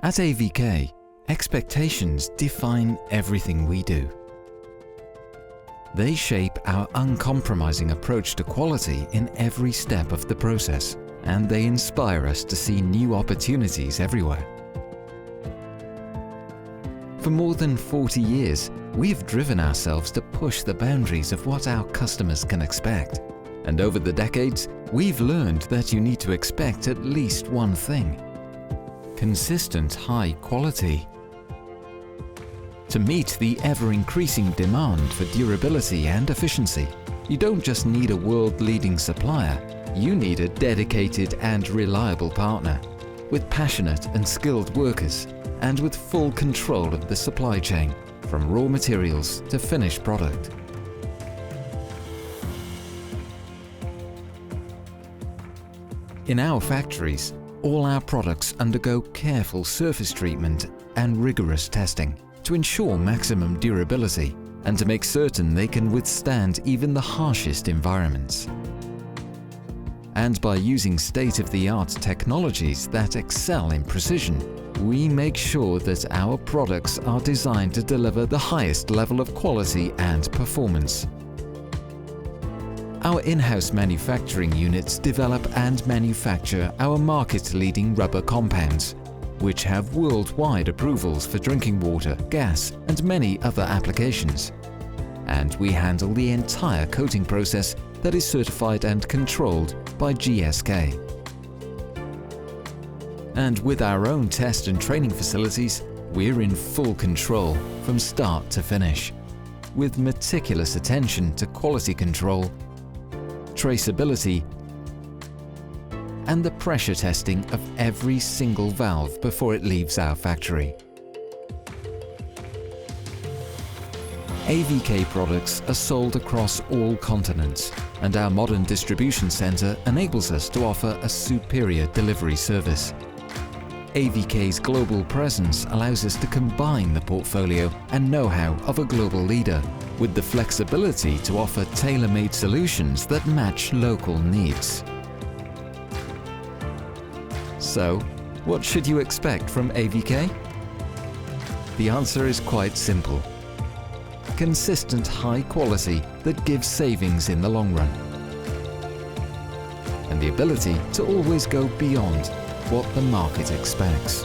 At AVK, expectations define everything we do. They shape our uncompromising approach to quality in every step of the process, and they inspire us to see new opportunities everywhere. For more than 40 years, we've driven ourselves to push the boundaries of what our customers can expect. And over the decades, we've learned that you need to expect at least one thing: consistent high quality. To meet the ever-increasing demand for durability and efficiency, you don't just need a world-leading supplier, you need a dedicated and reliable partner, with passionate and skilled workers, and with full control of the supply chain, from raw materials to finished product. In our factories, all our products undergo careful surface treatment and rigorous testing to ensure maximum durability and to make certain they can withstand even the harshest environments. And by using state-of-the-art technologies that excel in precision, we make sure that our products are designed to deliver the highest level of quality and performance. Our in-house manufacturing units develop and manufacture our market-leading rubber compounds, which have worldwide approvals for drinking water, gas, and many other applications. And we handle the entire coating process that is certified and controlled by GSK. And with our own test and training facilities, we're in full control from start to finish, with meticulous attention to quality control, traceability, and the pressure testing of every single valve before it leaves our factory. AVK products are sold across all continents, and our modern distribution centre enables us to offer a superior delivery service. AVK's global presence allows us to combine the portfolio and know-how of a global leader with the flexibility to offer tailor-made solutions that match local needs. So, what should you expect from AVK? The answer is quite simple. Consistent high quality that gives savings in the long run. And the ability to always go beyond what the market expects.